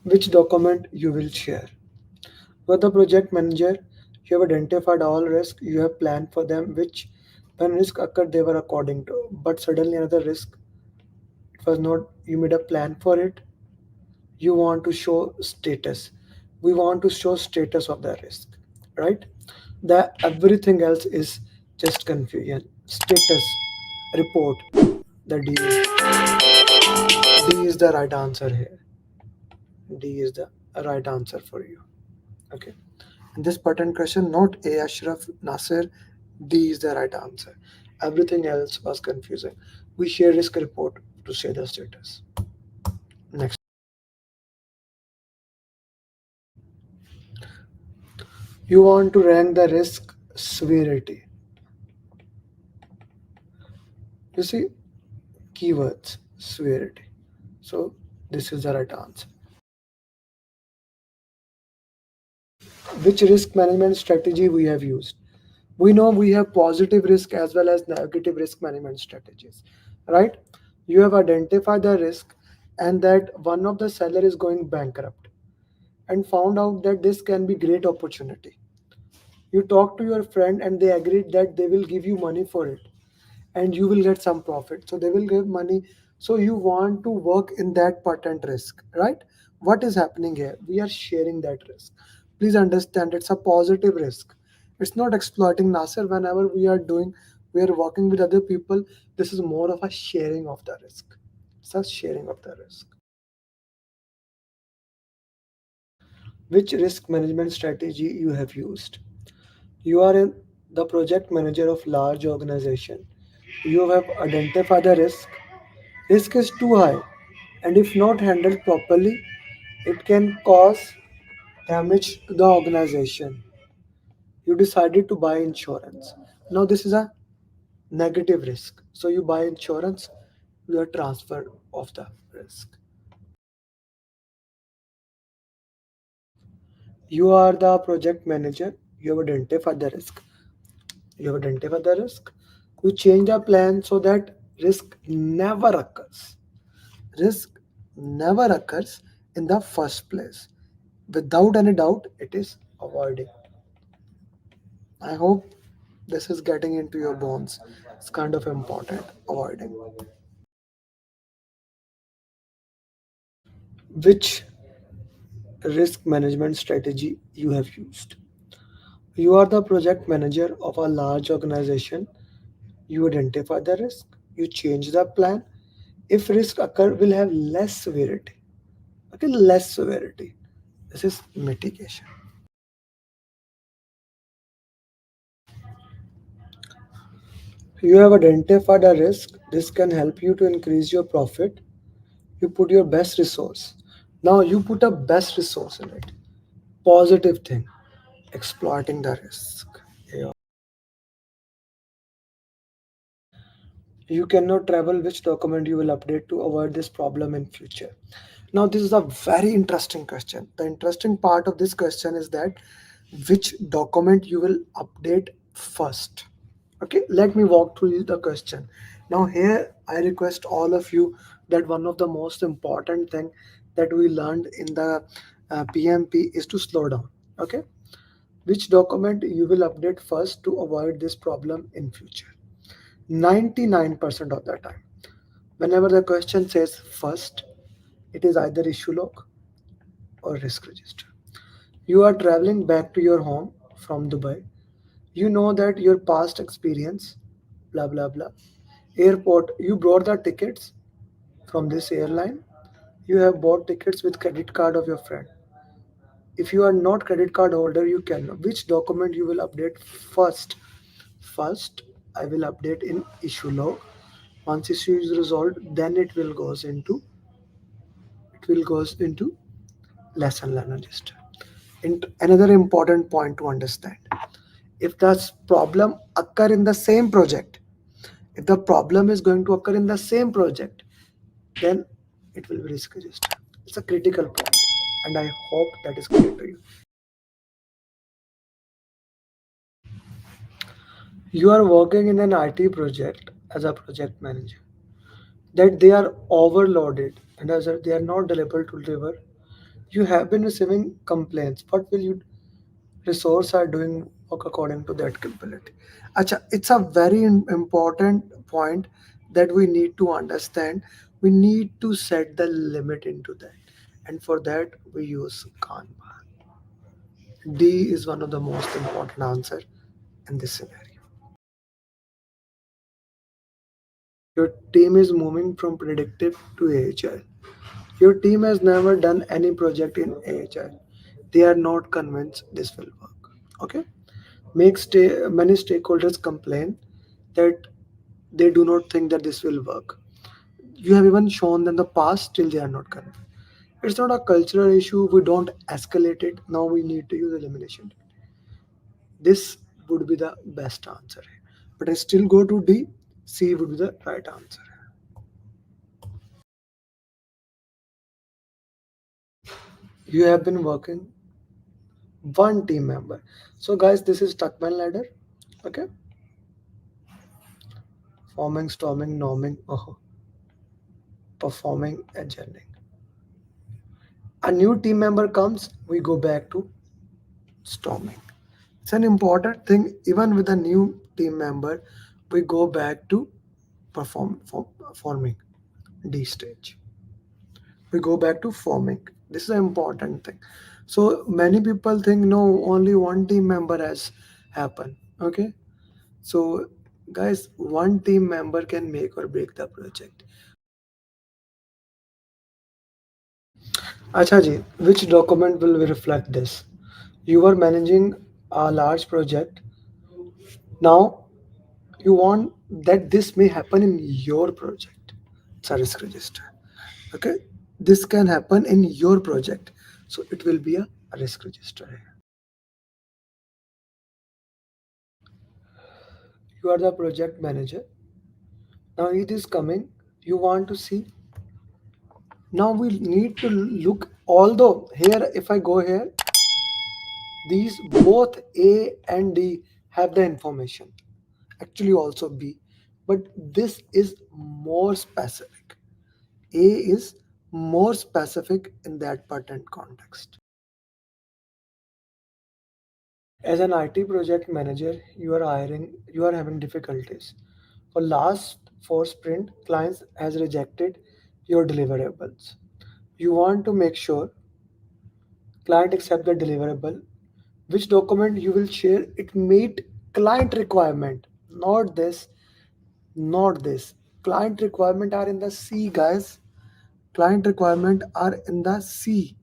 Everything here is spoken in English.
Which document you will share. With the project manager, you have identified all risks, you have planned for them, which when risk occurred they were according to. But suddenly another risk, it was not, you made a plan for it, you want to show status. We want to show status of the risk, right? The everything else is just confusion. Status report. The D is the right answer here. D is the right answer for you. Okay. In this pattern question, not A Ashraf Nasir, D is the right answer. Everything else was confusing. We share risk report to say the status. Next. You want to rank the risk severity. You see, keywords, severity. So this is the right answer. Which risk management strategy we have used? We know we have positive risk as well as negative risk management strategies, right? You have identified the risk and that one of the seller is going bankrupt and found out that this can be great opportunity. You talk to your friend and they agreed that they will give you money for it and you will get some profit. So they will give money. So you want to work in that patent risk, right? What is happening here? We are sharing that risk. Please understand it's a positive risk. It's not exploiting Nasser whenever we are working with other people. This is more of a sharing of the risk. It's a sharing of the risk. Which risk management strategy you have used? You are the project manager of large organization. You have identified the risk. Risk is too high, and if not handled properly, it can cause damage to the organization. You decided to buy insurance. Now, this is a negative risk. So, you buy insurance, you are transfer of the risk. You are the project manager, you have identified the risk. You have identified the risk. You change the plan so that risk never occurs. Risk never occurs in the first place. Without any doubt, it is avoiding. I hope this is getting into your bones. It's kind of important. Avoiding. Which risk management strategy you have used? You are the project manager of a large organization. You identify the risk. You change the plan. If risk occur, will have less severity. Okay, less severity. This is mitigation. You have identified a risk. This can help you to increase your profit. You put your best resource. Now you put a best resource in it. Positive thing. Exploiting the risk. Yeah. You cannot travel. Which document you will update to avoid this problem in future? Now this is a very interesting question. The interesting part of this question is that which document you will update first. Okay, let me walk through the question. Now here I request all of you that one of the most important thing that we learned in the PMP is to slow down. Okay, which document you will update first to avoid this problem in future? 99% of the time, whenever the question says first, it is either issue log or risk register. You are traveling back to your home from Dubai. You know that your past experience, blah blah blah. Airport, you brought the tickets from this airline. You have bought tickets with credit card of your friend. If you are not credit card holder, you can. Which document you will update first? First, I will update in issue log. Once issue is resolved, then it will goes into lesson learn register. And another important point to understand: if the problem occur in the same project, if the problem is going to occur in the same project, then it will be risk register. It's a critical point, and I hope that is clear to you. You are working in an IT project as a project manager, that they are overloaded and as they are not able to deliver. You have been receiving complaints. What will you resource are doing work according to that capability? Acha, it's a very important point that we need to understand. We need to set the limit into that, and for that we use Kanban. D is one of the most important answer in this scenario. Your team is moving from predictive to agile. Your team has never done any project in agile. They are not convinced this will work. Okay, many stakeholders complain that they do not think that this will work. You have even shown them the past, still they are not convinced. It's not a cultural issue. We don't escalate it. Now we need to use elimination. This would be the best answer. But I still go to D. C would be the right answer. You have been working one team member. So guys, this is Tuckman ladder. Okay, forming, storming, norming, performing, adjourning. A new team member comes, we go back to storming. It's an important thing. Even with a new team member, we go back to forming. D stage. We go back to forming. This is an important thing. So many people think no, only one team member has happened. Okay, so guys, one team member can make or break the project. Acha ji, which document will reflect this? You are managing a large project. Now you want that this may happen in your project. It's a risk register. Okay, this can happen in your project, so it will be a risk register. You are the project manager. Now it is coming. You want to see. Now we need to look. Although here, if I go here, these both A and D have the information. Actually, also B, but this is more specific. A is more specific in that patent context. As an IT project manager, you are having difficulties. For last four sprint, clients has rejected your deliverables. You want to make sure client accept the deliverable. Which document you will share? It meet client requirement, not this, not this. Client requirement are in the C, guys. Client requirement are in the C.